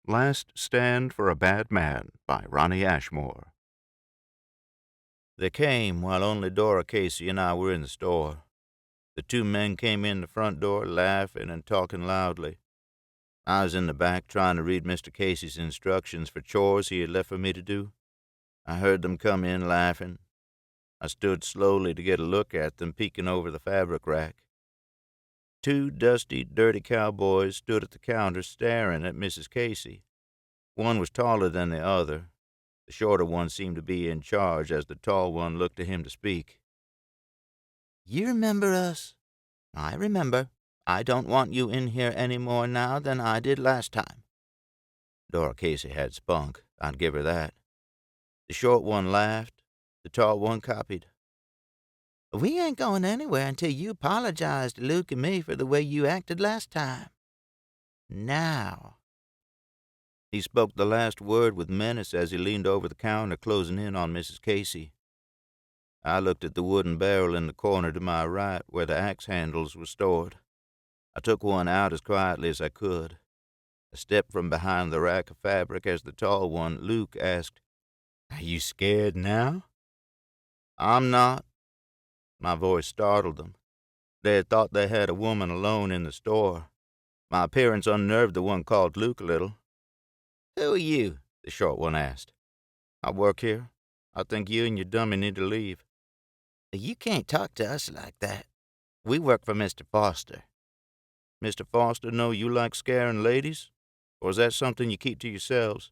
Last Stand for a Bad Man by Ronnie Ashmore. They came while only Dora Casey and I were in the store. The two men came in the front door laughing and talking loudly. I was in the back trying to read Mr. Casey's instructions for chores he had left for me to do. I heard them come in laughing. I stood slowly to get a look at them peeking over the fabric rack. Two dusty, dirty cowboys stood at the counter staring at Mrs. Casey. One was taller than the other. The shorter one seemed to be in charge as the tall one looked to him to speak. "You remember us?" "I remember. I don't want you in here any more now than I did last time." Dora Casey had spunk, I'd give her that. The short one laughed. The tall one copied. "We ain't going anywhere until you apologize to Luke and me for the way you acted last time. Now." He spoke the last word with menace as he leaned over the counter, closing in on Mrs. Casey. I looked at the wooden barrel in the corner to my right where the axe handles were stored. I took one out as quietly as I could. I stepped from behind the rack of fabric as the tall one, Luke, asked, "Are you scared now?" "I'm not." My voice startled them. They had thought they had a woman alone in the store. My appearance unnerved the one called Luke a little. "Who are you?" the short one asked. "I work here. I think you and your dummy need to leave." "You can't talk to us like that. We work for Mr. Foster." "Mr. Foster know you like scaring ladies? Or is that something you keep to yourselves?"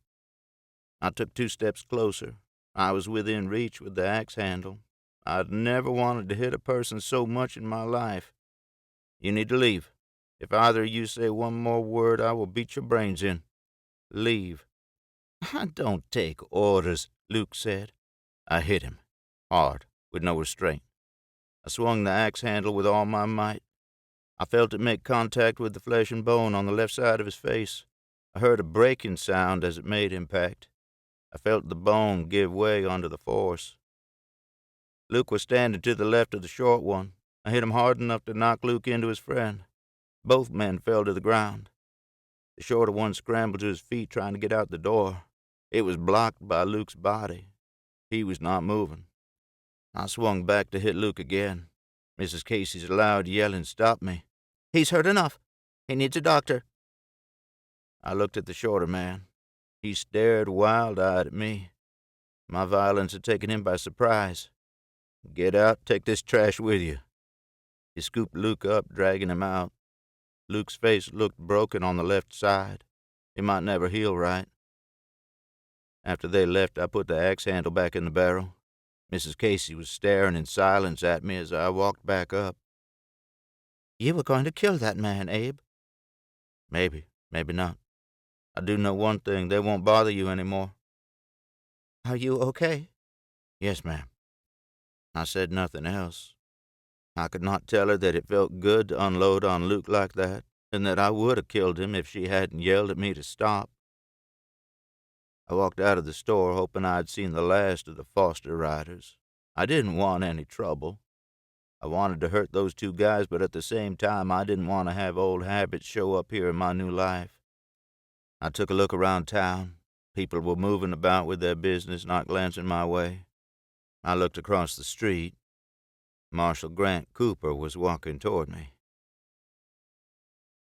I took 2 steps closer. I was within reach with the axe handle. I'd never wanted to hit a person so much in my life. "You need to leave. If either of you say one more word, I will beat your brains in. Leave." "I don't take orders," Luke said. I hit him, hard, with no restraint. I swung the axe handle with all my might. I felt it make contact with the flesh and bone on the left side of his face. I heard a breaking sound as it made impact. I felt the bone give way under the force. Luke was standing to the left of the short one. I hit him hard enough to knock Luke into his friend. Both men fell to the ground. The shorter one scrambled to his feet trying to get out the door. It was blocked by Luke's body. He was not moving. I swung back to hit Luke again. Mrs. Casey's loud yelling stopped me. "He's hurt enough. He needs a doctor." I looked at the shorter man. He stared wild-eyed at me. My violence had taken him by surprise. "Get out, take this trash with you." He scooped Luke up, dragging him out. Luke's face looked broken on the left side. He might never heal right. After they left, I put the axe handle back in the barrel. Mrs. Casey was staring in silence at me as I walked back up. "You were going to kill that man, Abe." "Maybe, maybe not. I do know one thing, they won't bother you anymore." "Are you okay?" "Yes, ma'am." I said nothing else. I could not tell her that it felt good to unload on Luke like that, and that I would have killed him if she hadn't yelled at me to stop. I walked out of the store hoping I had seen the last of the Foster riders. I didn't want any trouble. I wanted to hurt those 2 guys, but at the same time I didn't want to have old habits show up here in my new life. I took a look around town. People were moving about with their business, not glancing my way. I looked across the street. Marshal Grant Cooper was walking toward me.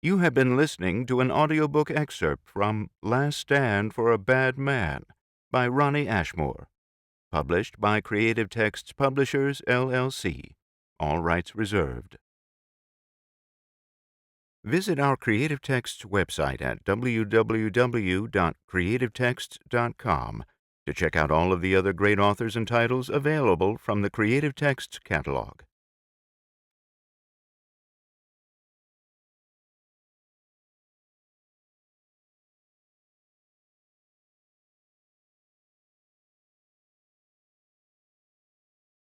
You have been listening to an audiobook excerpt from Last Stand for a Bad Man by Ronnie Ashmore, published by Creative Texts Publishers, LLC. All rights reserved. Visit our Creative Texts website at www.creativetexts.com to check out all of the other great authors and titles available from the Creative Texts catalog.